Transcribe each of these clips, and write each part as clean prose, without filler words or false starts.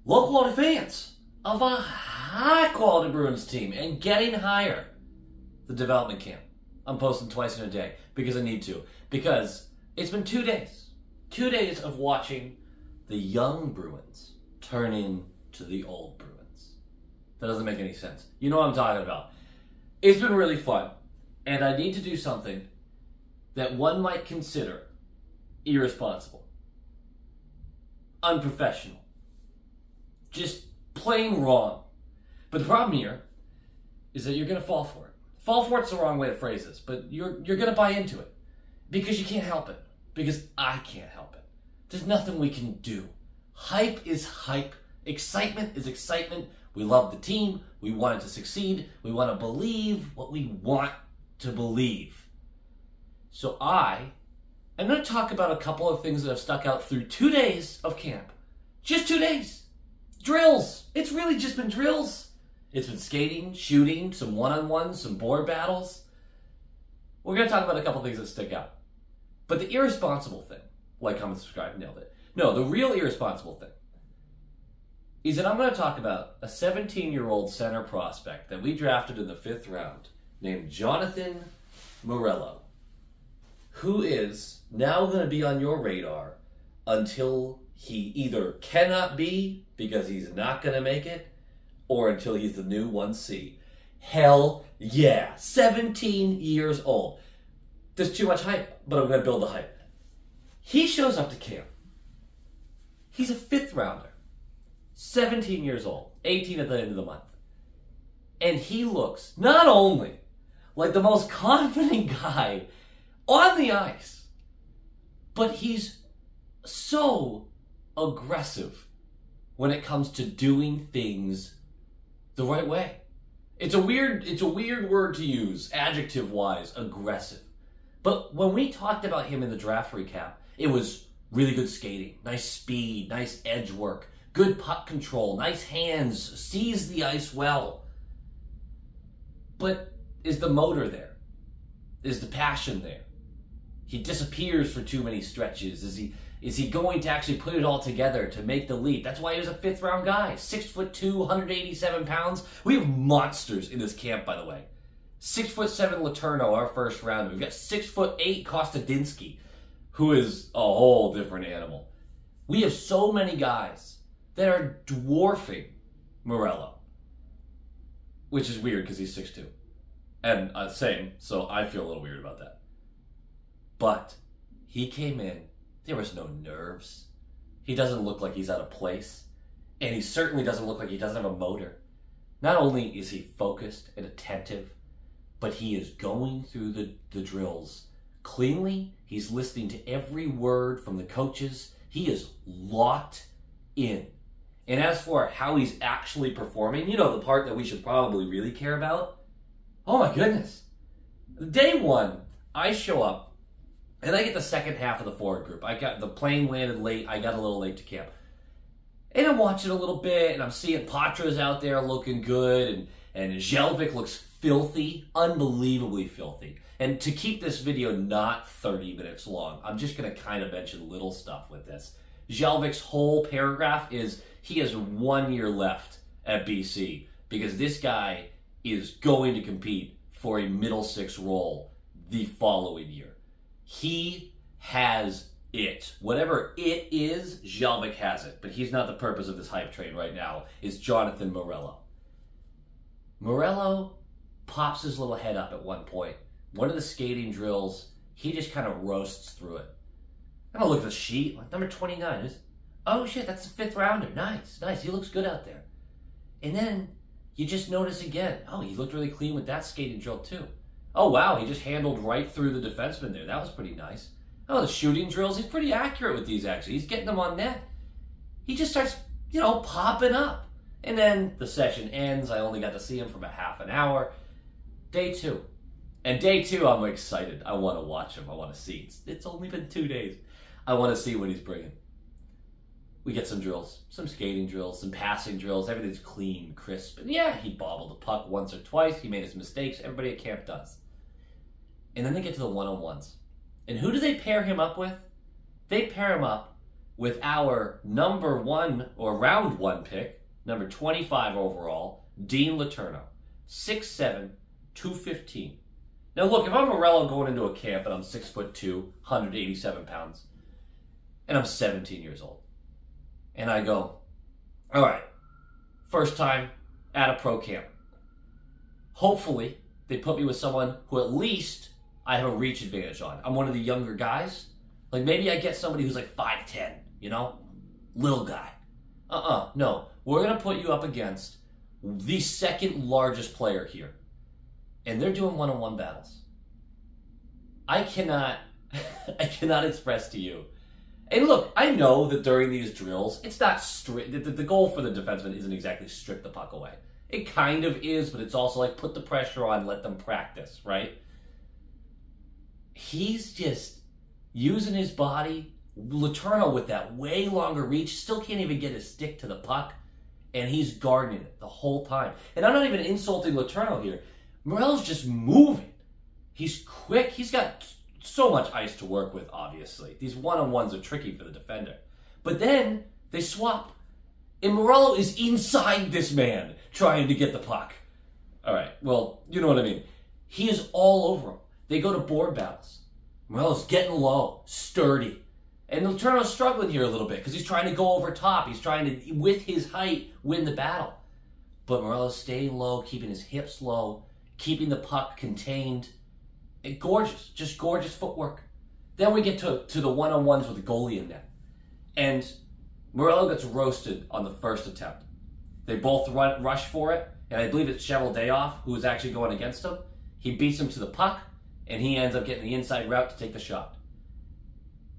low-quality fans of a high-quality Bruins team and getting higher. The development camp. I'm posting twice in a day because I need to. Because it's been 2 days. 2 days of watching the young Bruins turn into the old Bruins. That doesn't make any sense. You know what I'm talking about. It's been really fun. And I need to do something that one might consider irresponsible, unprofessional, just plain wrong. But the problem here is that you're going to fall for it. Fall for it's the wrong way to phrase this, but you're going to buy into it because you can't help it. Because I can't help it. There's nothing we can do. Hype is hype. Excitement is excitement. We love the team. We want it to succeed. We want to believe what we want to believe. So I'm going to talk about a couple of things that have stuck out through 2 days of camp. Just 2 days. Drills. It's really just been drills. It's been skating, shooting, some one-on-ones, some board battles. We're going to talk about a couple things that stick out. But the irresponsible thing, like, comment, subscribe, nailed it. No, the real irresponsible thing is that I'm going to talk about a 17-year-old center prospect that we drafted in the 5th round named Jonathan Morello, who is now going to be on your radar until he either cannot be because he's not going to make it, or until he's the new 1C. Hell yeah. 17 years old. There's too much hype, but I'm going to build the hype. He shows up to camp. He's a 5th rounder. 17 years old. 18 at the end of the month. And he looks not only like the most confident guy on the ice, but he's so aggressive when it comes to doing things the right way. It's a weird word to use, adjective-wise, aggressive. But when we talked about him in the draft recap, it was really good skating, nice speed, nice edge work, good puck control, nice hands, sees the ice well. But is the motor there? Is the passion there? He disappears for too many stretches. Is he going to actually put it all together to make the leap? That's why he was a 5th round guy. 6'2", 187 pounds. We have monsters in this camp, by the way. 6'7" Letourneau, our 1st rounder. We've got 6'8" Kostadinsky, who is a whole different animal. We have so many guys that are dwarfing Morello, which is weird because he's 6'2". And same, so I feel a little weird about that. But he came in. There was no nerves. He doesn't look like he's out of place. And he certainly doesn't look like he doesn't have a motor. Not only is he focused and attentive, but he is going through the drills cleanly. He's listening to every word from the coaches. He is locked in. And as for how he's actually performing, you know, the part that we should probably really care about, oh my goodness. Day one, I show up, and I get the second half of the forward group. I got the plane landed late. I got a little late to camp. And I'm watching a little bit, and I'm seeing Patra's out there looking good, and Jelvik looks filthy, unbelievably filthy. And to keep this video not 30 minutes long, I'm just going to kind of mention little stuff with this. Jelvik's whole paragraph is he has 1 year left at BC because this guy is going to compete for a middle six role the following year. He has it. Whatever it is, Jelvik has it. But he's not the purpose of this hype train right now. It's Jonathan Morello. Morello pops his little head up at one point. One of the skating drills, he just kind of roasts through it. I'm going to look at the sheet. Like, number 29 is, oh shit, that's the 5th rounder. Nice, nice. He looks good out there. And then you just notice again, oh, he looked really clean with that skating drill too. Oh, wow, he just handled right through the defenseman there. That was pretty nice. Oh, the shooting drills, he's pretty accurate with these, actually. He's getting them on net. He just starts, you know, popping up. And then the session ends. I only got to see him for about half an hour. Day 2. And day 2, I'm excited. I want to watch him. I want to see. It's only been 2 days. I want to see what he's bringing. We get some drills, some skating drills, some passing drills. Everything's clean, crisp. And yeah, he bobbled the puck once or twice. He made his mistakes. Everybody at camp does. And then they get to the one-on-ones. And who do they pair him up with? They pair him up with our number 1 or round 1 pick, number 25 overall, Dean Letourneau, 6'7", 215. Now look, if I'm Morello going into a camp and I'm 6'2", 187 pounds, and I'm 17 years old, and I go, all right, first time at a pro camp. Hopefully, they put me with someone who at least I have a reach advantage on. I'm one of the younger guys. Like maybe I get somebody who's like 5'10", you know? Little guy. No. We're going to put you up against the second largest player here. And they're doing one-on-one battles. I cannot express to you. And look, I know that during these drills, it's not strict. The goal for the defenseman isn't exactly strip the puck away. It kind of is, but it's also like put the pressure on, let them practice, right? He's just using his body. Letourneau with that way longer reach still can't even get his stick to the puck, and he's guarding it the whole time. And I'm not even insulting Letourneau here. Morello's just moving. He's quick. He's got so much ice to work with, obviously. These one-on-ones are tricky for the defender. But then they swap. And Morello is inside this man trying to get the puck. All right, well, you know what I mean. He is all over him. They go to board battles. Morello's getting low, sturdy. And Letourneau's struggling here a little bit because he's trying to go over top. He's trying to, with his height, win the battle. But Morello's staying low, keeping his hips low, keeping the puck contained. And gorgeous, just gorgeous footwork. Then we get to the one-on-ones with the goalie in net. And Morello gets roasted on the first attempt. They both rush for it, and I believe it's Cheveldayoff who is actually going against him. He beats him to the puck, and he ends up getting the inside route to take the shot.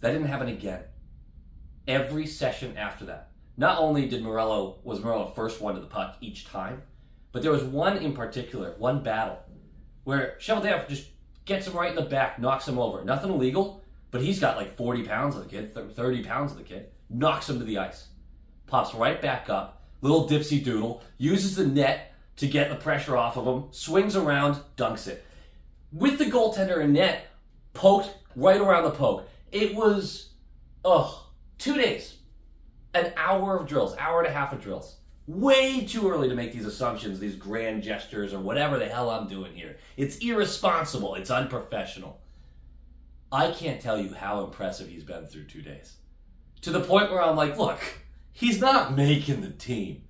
That didn't happen again. Every session after that. Not only was Morello first one to the puck each time, but there was one in particular, one battle, where Cheveldayoff just gets him right in the back, knocks him over. Nothing illegal, but he's got like 40 pounds of the kid, 30 pounds of the kid. Knocks him to the ice. Pops right back up, little dipsy doodle, uses the net to get the pressure off of him, swings around, dunks it. With the goaltender in net, poked right around the poke. It was, 2 days. An hour of drills, hour and a half of drills. Way too early to make these assumptions, these grand gestures, or whatever the hell I'm doing here. It's irresponsible. It's unprofessional. I can't tell you how impressive he's been through 2 days. To the point where I'm like, look, he's not making the team.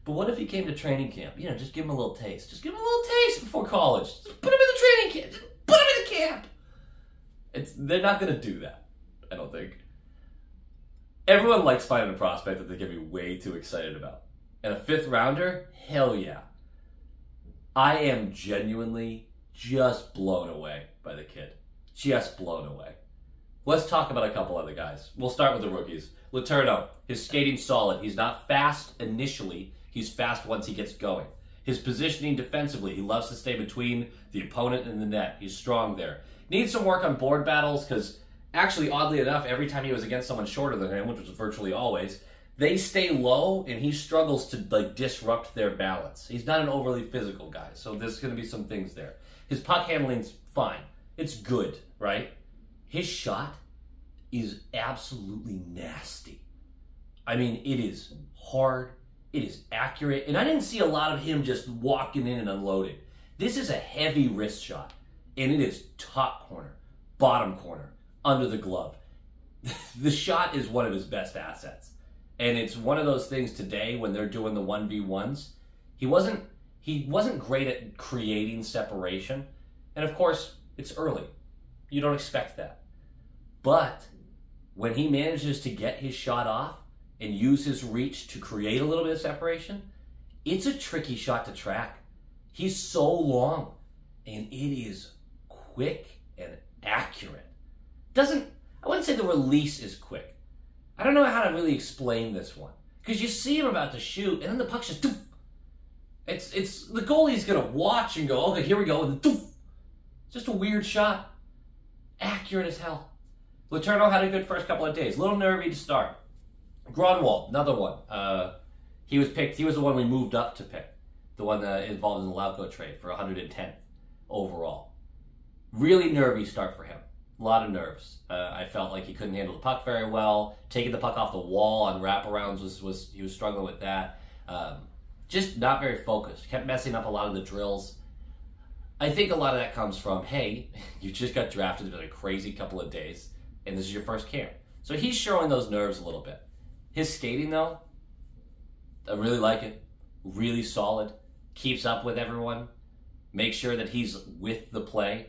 But what if he came to training camp? You know, just give him a little taste. Just give him a little taste before college. Just put him in the training camp. Just put him in the camp. They're not going to do that, I don't think. Everyone likes finding a prospect that they can be way too excited about. And a fifth rounder? Hell yeah. I am genuinely just blown away by the kid. Just blown away. Let's talk about a couple other guys. We'll start with the rookies. Letourneau, his skating's solid. He's not fast initially. He's fast once he gets going. His positioning defensively, he loves to stay between the opponent and the net. He's strong there. Needs some work on board battles because actually, oddly enough, every time he was against someone shorter than him, which was virtually always, they stay low and he struggles to disrupt their balance. He's not an overly physical guy, so there's going to be some things there. His puck handling's fine. It's good, right? His shot is absolutely nasty. I mean, it is hard. It is accurate. And I didn't see a lot of him just walking in and unloading. This is a heavy wrist shot. And it is top corner, bottom corner, under the glove. The shot is one of his best assets. And it's one of those things today when they're doing the 1v1s. He wasn't great at creating separation. And of course, it's early. You don't expect that. But when he manages to get his shot off and use his reach to create a little bit of separation, it's a tricky shot to track. He's so long, and it is quick and accurate. I wouldn't say the release is quick. I don't know how to really explain this one. Because you see him about to shoot, and then the puck's just doof. It's the goalie's going to watch and go, okay, here we go, and then doof. It's just a weird shot. Accurate as hell. Letourneau had a good first couple of days. A little nervy to start. Grunwald, another one. He was picked. He was the one we moved up to pick. The one involved in the Lauco trade for 110th overall. Really nervy start for him. A lot of nerves. I felt like he couldn't handle the puck very well. Taking the puck off the wall on wraparounds he was struggling with that. Just not very focused. Kept messing up a lot of the drills. I think a lot of that comes from, hey, you just got drafted. It's been a crazy couple of days, and this is your first camp. So he's showing those nerves a little bit. His skating, though, I really like it. Really solid. Keeps up with everyone. Makes sure that he's with the play.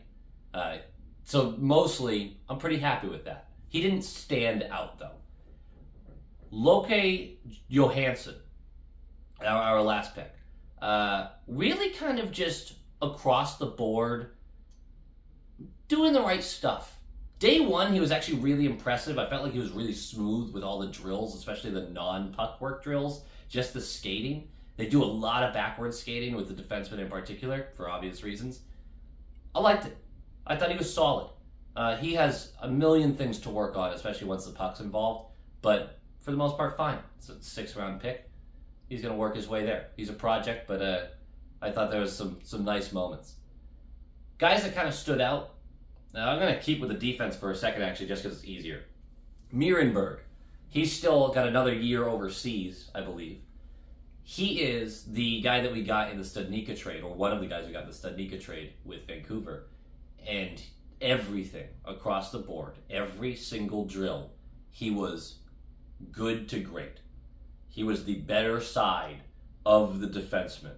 So mostly, I'm pretty happy with that. He didn't stand out, though. Loke Johansson, our last pick, really kind of just across the board doing the right stuff. Day one, he was actually really impressive. I felt like he was really smooth with all the drills, especially the non-puck work drills, just the skating. They do a lot of backwards skating with the defenseman in particular, for obvious reasons. I liked it. I thought he was solid. He has a million things to work on, especially once the puck's involved, but for the most part, fine. It's a 6th-round pick. He's going to work his way there. He's a project, but I thought there was some nice moments. Guys that kind of stood out. Now, I'm going to keep with the defense for a second, actually, just because it's easier. Mierenberg. He's still got another year overseas, I believe. He is the guy that we got in the Studnicka trade, or one of the guys we got in the Studnicka trade with Vancouver. And everything across the board, every single drill, he was good to great. He was the better side of the defenseman.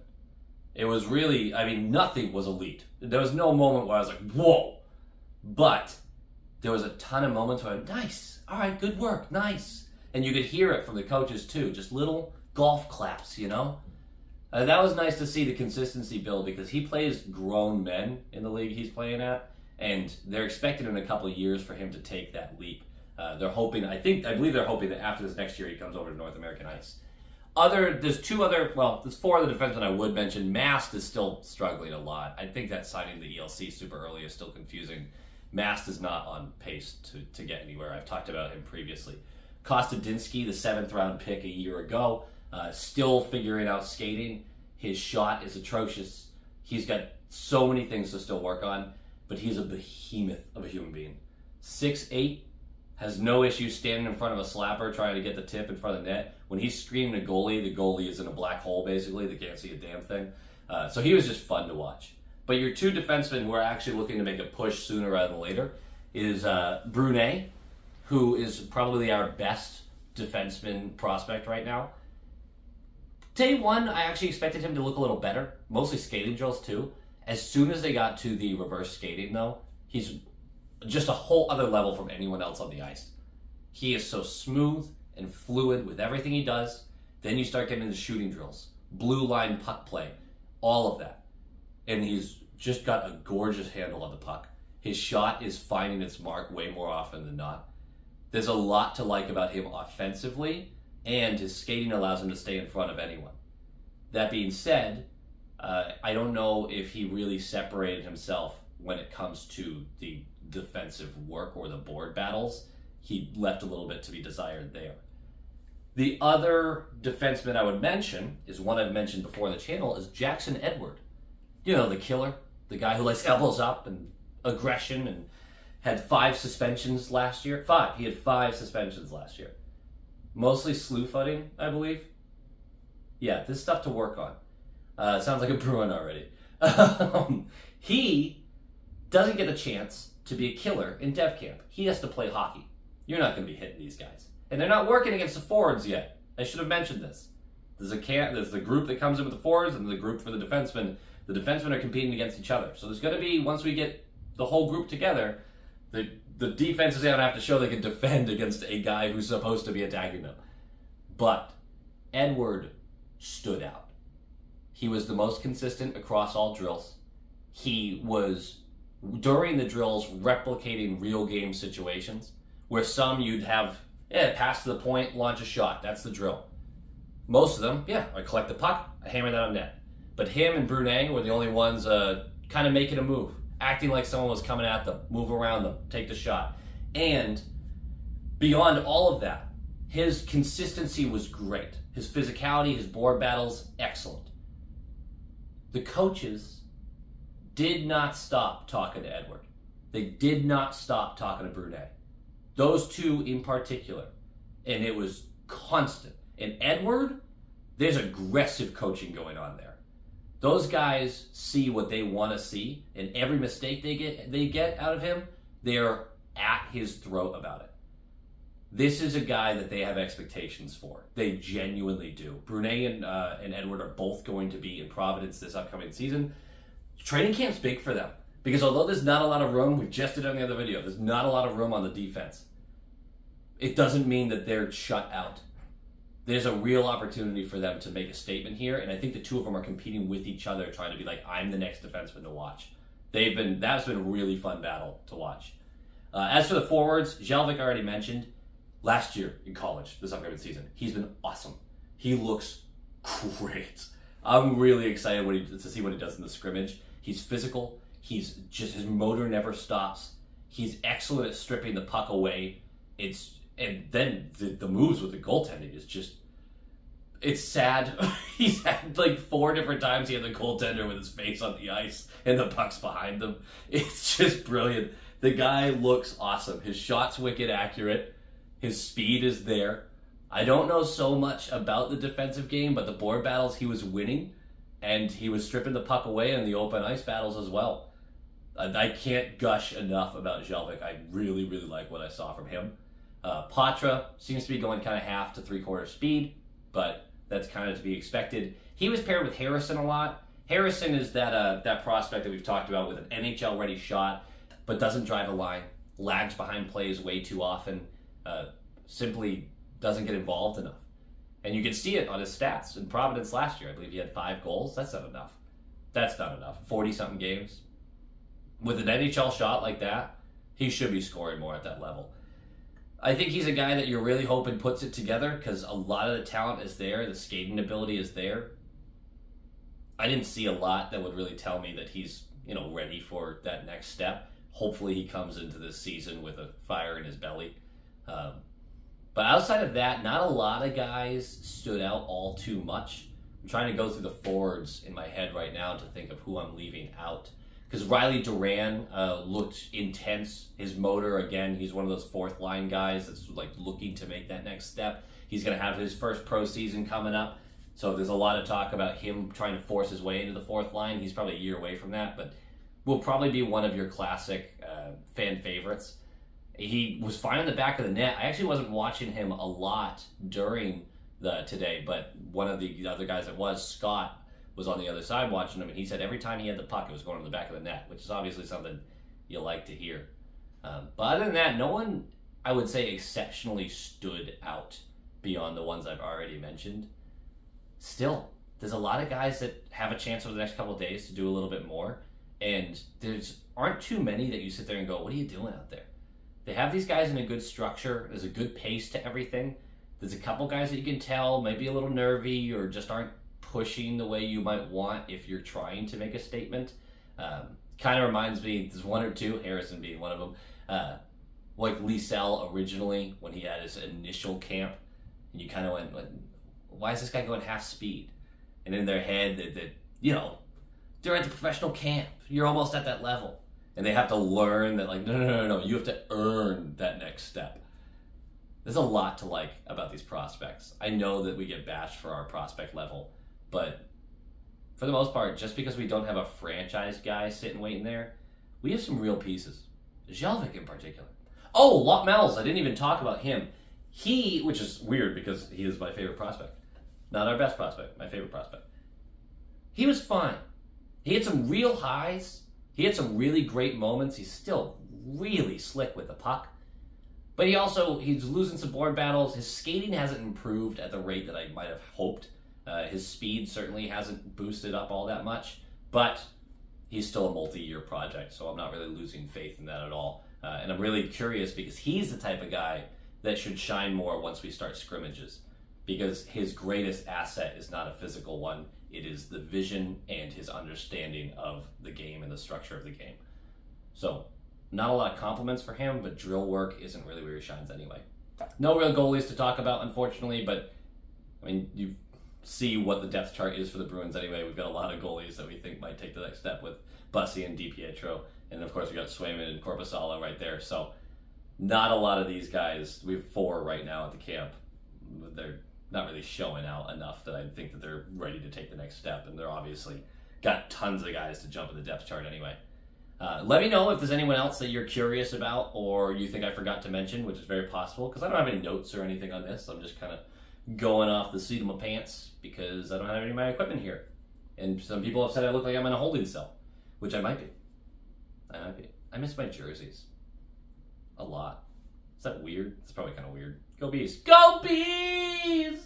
It was really, I mean, nothing was elite. There was no moment where I was like, whoa. But there was a ton of moments where, nice, all right, good work, nice. And you could hear it from the coaches too, just little golf claps, you know? That was nice to see the consistency build because he plays grown men in the league he's playing at, and they're expecting in a couple of years for him to take that leap. They're hoping, I believe they're hoping that after this next year he comes over to North American ice. There's 4 other defensemen I would mention. Mast is still struggling a lot. I think that signing the ELC super early is still confusing. Mast is not on pace to get anywhere. I've talked about him previously. Kostadinsky, the 7th-round pick a year ago, still figuring out skating. His shot is atrocious. He's got so many things to still work on, but he's a behemoth of a human being. 6'8", has no issue standing in front of a slapper trying to get the tip in front of the net. When he's screaming the goalie is in a black hole, basically. They can't see a damn thing. So he was just fun to watch. But your 2 defensemen who are actually looking to make a push sooner rather than later is Brunet, who is probably our best defenseman prospect right now. Day one, I actually expected him to look a little better, mostly skating drills too. As soon as they got to the reverse skating though, he's just a whole other level from anyone else on the ice. He is so smooth and fluid with everything he does. Then you start getting into shooting drills, blue line puck play, all of that. And he's just got a gorgeous handle on the puck. His shot is finding its mark way more often than not. There's a lot to like about him offensively, and his skating allows him to stay in front of anyone. That being said, I don't know if he really separated himself when it comes to the defensive work or the board battles. He left a little bit to be desired there. The other defenseman I would mention is one I've mentioned before on the channel, is Jackson Edward. You know, the killer, the guy who likes elbows up and aggression and had 5 suspensions last year. 5. He had 5 suspensions last year. Mostly slew-footing, I believe. Yeah, this stuff to work on. Sounds like a Bruin already. He doesn't get a chance to be a killer in dev camp. He has to play hockey. You're not going to be hitting these guys. And they're not working against the forwards yet. I should have mentioned this. There's the group that comes in with the forwards and the group for the defensemen. The defensemen are competing against each other. So there's going to be, once we get the whole group together, the defense is going to have to show they can defend against a guy who's supposed to be attacking them. But Edward stood out. He was the most consistent across all drills. He was, during the drills, replicating real game situations, where some you'd have, pass to the point, launch a shot. That's the drill. Most of them, I collect the puck, I hammer that on net. But him and Brunet were the only ones kind of making a move, acting like someone was coming at them, move around them, take the shot. And beyond all of that, his consistency was great. His physicality, his board battles, excellent. The coaches did not stop talking to Edward. They did not stop talking to Brunet. Those two in particular. And it was constant. And Edward, there's aggressive coaching going on there. Those guys see what they want to see, and every mistake they get out of him, they're at his throat about it. This is a guy that they have expectations for. They genuinely do. Brunet and Edward are both going to be in Providence this upcoming season. Training camp's big for them, because although there's not a lot of room, we just did on the other video, there's not a lot of room on the defense. It doesn't mean that they're shut out. There's a real opportunity for them to make a statement here, and I think the two of them are competing with each other, trying to be like, I'm the next defenseman to watch. That's been a really fun battle to watch. As for the forwards, Jelvik already mentioned, last year in college, this upcoming season, he's been awesome. He looks great. I'm really excited to see what he does in the scrimmage. He's physical. His motor never stops. He's excellent at stripping the puck away. And then the moves with the goaltending is just, it's sad. He's had like 4 different times he had the goaltender with his face on the ice and the puck's behind them. It's just brilliant. The guy looks awesome. His shot's wicked accurate. His speed is there. I don't know so much about the defensive game, but the board battles he was winning, and he was stripping the puck away in the open ice battles as well. I can't gush enough about Jelvik. I really, really like what I saw from him. Patra seems to be going kind of half to 3/4 speed, but that's kind of to be expected. He was paired with Harrison a lot. Harrison is that prospect that we've talked about with an NHL-ready shot, but doesn't drive a line, lags behind plays way too often, simply doesn't get involved enough. And you can see it on his stats. In Providence last year, I believe he had 5 goals. That's not enough. That's not enough. 40-something games. With an NHL shot like that, he should be scoring more at that level. I think he's a guy that you're really hoping puts it together, because a lot of the talent is there, the skating ability is there. I didn't see a lot that would really tell me that he's, ready for that next step. Hopefully he comes into this season with a fire in his belly. But outside of that, not a lot of guys stood out all too much. I'm trying to go through the forwards in my head right now to think of who I'm leaving out. Because Riley Duran looked intense. His motor, again, he's one of those 4th line guys that's like looking to make that next step. He's going to have his first pro season coming up. So there's a lot of talk about him trying to force his way into the 4th line. He's probably a year away from that, but will probably be one of your classic fan favorites. He was fine in the back of the net. I actually wasn't watching him a lot during today, but one of the other guys that was, Scott, was on the other side watching him, and he said every time he had the puck, it was going on the back of the net, which is obviously something you like to hear. But other than that, no one, I would say, exceptionally stood out beyond the ones I've already mentioned. Still, there's a lot of guys that have a chance over the next couple of days to do a little bit more, and aren't too many that you sit there and go, what are you doing out there? They have these guys in a good structure. There's a good pace to everything. There's a couple guys that you can tell maybe a little nervy or just aren't pushing the way you might want if you're trying to make a statement. Kind of reminds me, there's 1 or 2, Harrison being one of them, like Liesel originally when he had his initial camp, and you kind of went, why is this guy going half speed? And in their head, that they're at the professional camp. You're almost at that level. And they have to learn that, like, no, you have to earn that next step. There's a lot to like about these prospects. I know that we get bashed for our prospect level, but for the most part, just because we don't have a franchise guy sitting waiting there, we have some real pieces. Jelvik in particular. Oh, Lot Mells, I didn't even talk about him. Which is weird because he is my favorite prospect. Not our best prospect, my favorite prospect. He was fine. He had some real highs. He had some really great moments. He's still really slick with the puck. But he's losing some board battles. His skating hasn't improved at the rate that I might have hoped. His speed certainly hasn't boosted up all that much. But he's still a multi-year project, so I'm not really losing faith in that at all. And I'm really curious because he's the type of guy that should shine more once we start scrimmages. Because his greatest asset is not a physical one. It is the vision and his understanding of the game and the structure of the game. So, not a lot of compliments for him, but drill work isn't really where he shines anyway. No real goalies to talk about, unfortunately, but I mean, you see what the depth chart is for the Bruins anyway. We've got a lot of goalies that we think might take the next step with Bussy and DiPietro And of course, we got Swayman and Corpusala right there. So not a lot of these guys. We have 4 right now at the camp. They're not really showing out enough that I think that they're ready to take the next step. And they're obviously got tons of guys to jump in the depth chart anyway. Let me know if there's anyone else that you're curious about or you think I forgot to mention, which is very possible, because I don't have any notes or anything on this. I'm just kind of going off the seat of my pants because I don't have any of my equipment here. And some people have said I look like I'm in a holding cell, which I might be. I might be. I miss my jerseys. A lot. Is that weird? It's probably kind of weird. Go Bees. Go Bees!